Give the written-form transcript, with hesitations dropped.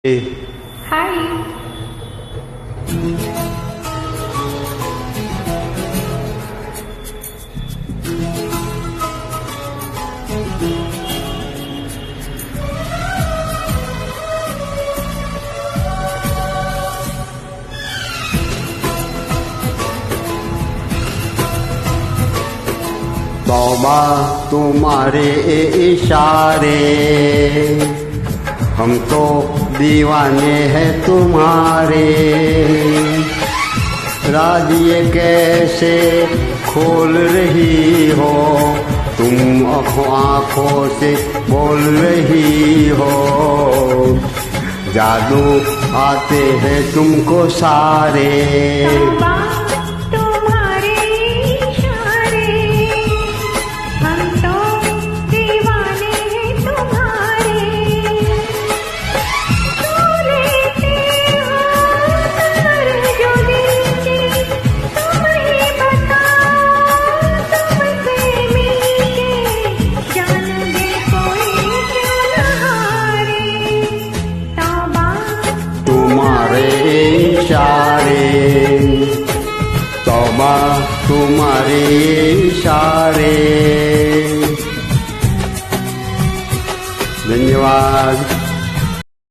हाय। तौबा तुम्हारे इशारे, हम तो दीवाने हैं तुम्हारे। राज ये कैसे खोल रही हो, तुम आँखों से बोल रही हो। जादू आते हैं तुमको सारे। तौबा तुम्हारे इशारे, हम तो दीवाने हैं तुम्हारे। तू लेते हो तार जो दिल के, तुम ही बताओ तुमसे मिलके जान दे कोई क्यों न हारे। तौबा तुम्हारे इशारे, तौबा तुम्हारे इशारे। धन्यवाद।